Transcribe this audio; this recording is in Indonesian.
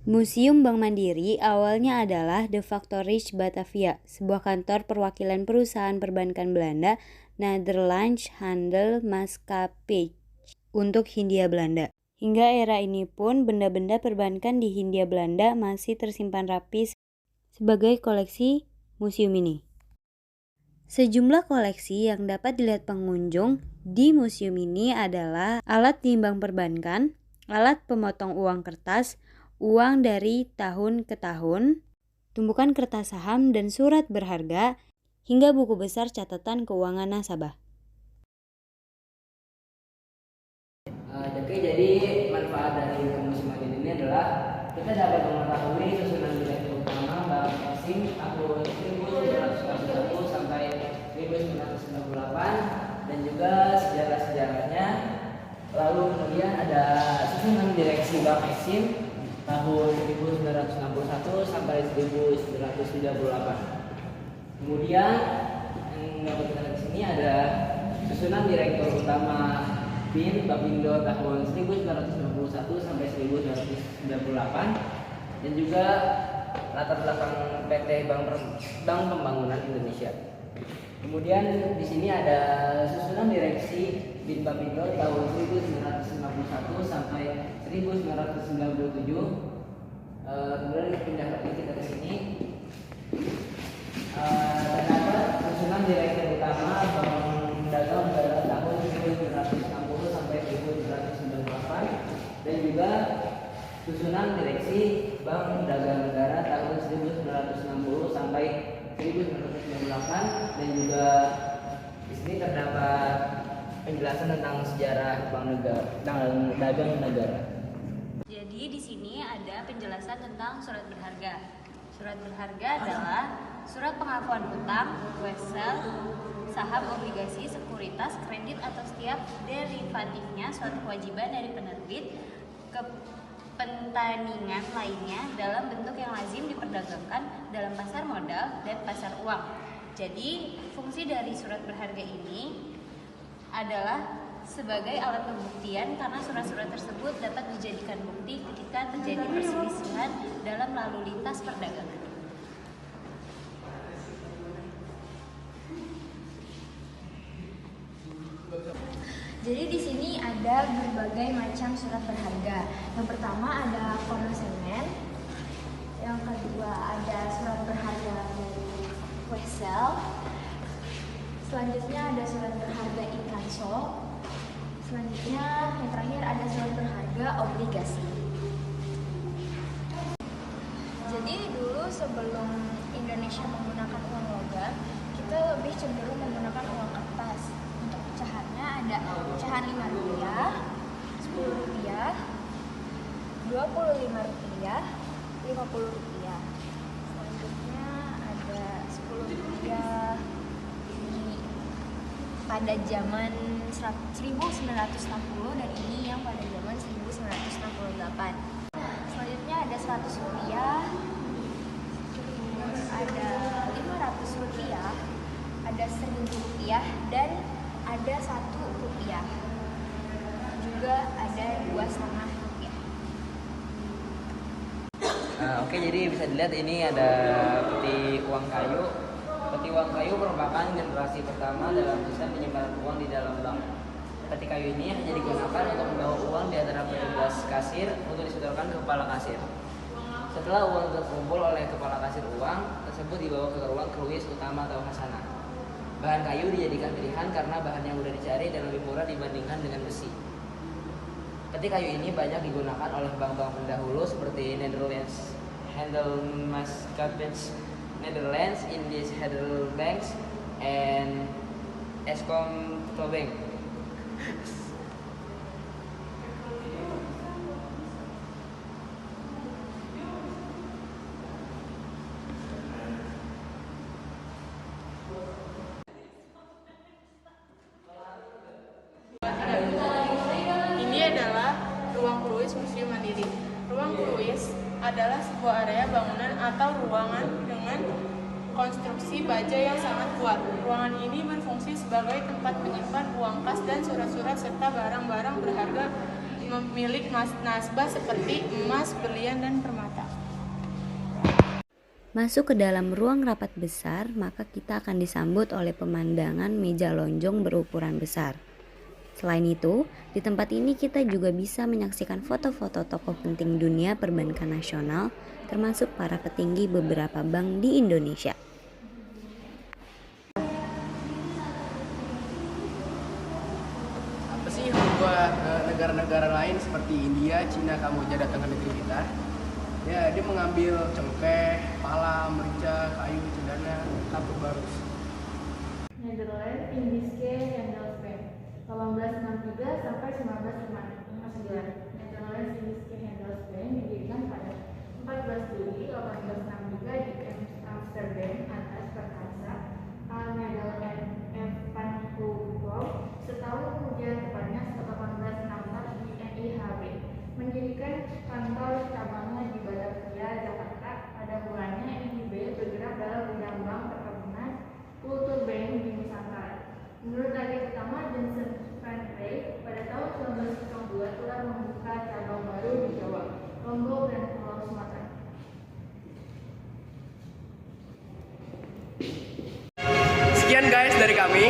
Museum Bank Mandiri awalnya adalah De Factories Batavia, sebuah kantor perwakilan perusahaan perbankan Belanda, Nederlandsche Handel Maatschappij, untuk Hindia Belanda. Hingga era ini pun benda-benda perbankan di Hindia Belanda masih tersimpan rapi sebagai koleksi museum ini. Sejumlah koleksi yang dapat dilihat pengunjung di museum ini adalah alat timbang perbankan, alat pemotong uang kertas, uang dari tahun ke tahun, tumpukan kertas saham dan surat berharga, hingga buku besar catatan keuangan nasabah. Jadi manfaat dari museum ini adalah kita dapat mengetahui susunan direktur utama bank asing tahun 1961 sampai 1998 dan juga sejarah-sejarahnya. Lalu kemudian ada susunan direksi bank asing tahun 1961 sampai 1938. Kemudian yang dapat kita lihat di sini ada susunan direktur utama BIN Bapindo tahun 1991 sampai 1998 dan juga latar belakang PT Bank Pembangunan Indonesia. Kemudian di sini ada susunan direksi BIN Bapindo tahun 1951 sampai 1997. Kemudian pindah lagi kita ke sini. Terdapat susunan direktur utama Bank Dagang Negara tahun 1960 sampai 1998 dan juga susunan direksi Bank Dagang Negara tahun 1960 sampai 1998 dan juga di sini terdapat penjelasan tentang sejarah Bank Dagang Negara. Jadi di sini ada penjelasan tentang surat berharga. Surat berharga adalah surat pengakuan utang, wesel, saham, obligasi, sekuritas, kredit atau setiap derivatifnya suatu kewajiban dari penerbit ke pentandingan lainnya dalam bentuk yang lazim diperdagangkan dalam pasar modal dan pasar uang. Jadi fungsi dari surat berharga ini adalah sebagai alat pembuktian karena surat-surat tersebut dapat dijadikan bukti ketika terjadi perselisihan dalam lalu lintas perdagangan. Jadi di sini ada berbagai macam surat berharga. Yang pertama ada konsumen, yang kedua ada surat berharga dari wesel, selanjutnya ada surat berharga inkasso, selanjutnya yang terakhir ada surat berharga obligasi. Jadi dulu sebelum Indonesia menggunakan uang logam, kita lebih cenderung menggunakan uang kertas. Untuk pecahannya ada pecahan Rp5, Rp10, Rp25, Rp50. Selanjutnya ada Rp10 ini pada zaman 1960 dan ini yang pada zaman 1968. Selanjutnya ada Rp100, ada Rp500, ada Rp1.000 dan ada Rp1. Juga ada Rp2,5. Oke, jadi bisa dilihat ini ada peti uang kayu. Peti uang kayu merupakan generasi pertama dalam sistem penyimpanan uang di dalam bank. Peti kayu ini hanya digunakan untuk membawa uang di antara petugas kasir untuk disetorkan ke kepala kasir. Setelah uang terkumpul oleh kepala kasir uang tersebut dibawa ke ruang kruis utama atau khazanah. Bahan kayu dijadikan pilihan karena bahannya mudah dicari dan lebih murah dibandingkan dengan besi. Peti kayu ini banyak digunakan oleh bank-bank pendahulu seperti Nederlands Handel Maatschappij, Netherlands, Indies Handel Banks, and Eskom Bank. Ini adalah ruang kruis Museum Mandiri. Ruang kruis adalah sebuah area bangunan atau ruangan dengan konstruksi baja yang sangat kuat. Ruangan ini berfungsi sebagai tempat menyimpan uang kas dan surat-surat serta barang-barang berharga milik nasabah seperti emas, berlian, dan permata. Masuk ke dalam ruang rapat besar, maka kita akan disambut oleh pemandangan meja lonjong berukuran besar. Selain itu, di tempat ini kita juga bisa menyaksikan foto-foto tokoh penting dunia perbankan nasional, termasuk para petinggi beberapa bank di Indonesia. Apa sih yang membuat negara-negara lain seperti India, Cina, Kamboja datang ke negeri kita? Ya, dia mengambil cengkeh, pala, merica, kayu, cendana, atau barus. Netherlands, Indiske, Handelsbank 1863 sampai 1959. Netherlands, Indiske, Handelsbank didirikan pada 14 Juli 1863 di Amsterdam atas perkasa Netherlands Van Hooydonk. Setahun kemudian, tepatnya 1864 di NIHB mendirikan kantor cabangnya di Batavia, Jakarta. Pada mulanya NIHB bergerak dalam bidang bank, perkebunan, kultur bank di Nusantara. Menurut target utama, Johnson Van Rey pada tahun 1902 telah membuka cabang baru di Jawa, Lombok, dan Pulau Sumatera. Sekian guys dari kami.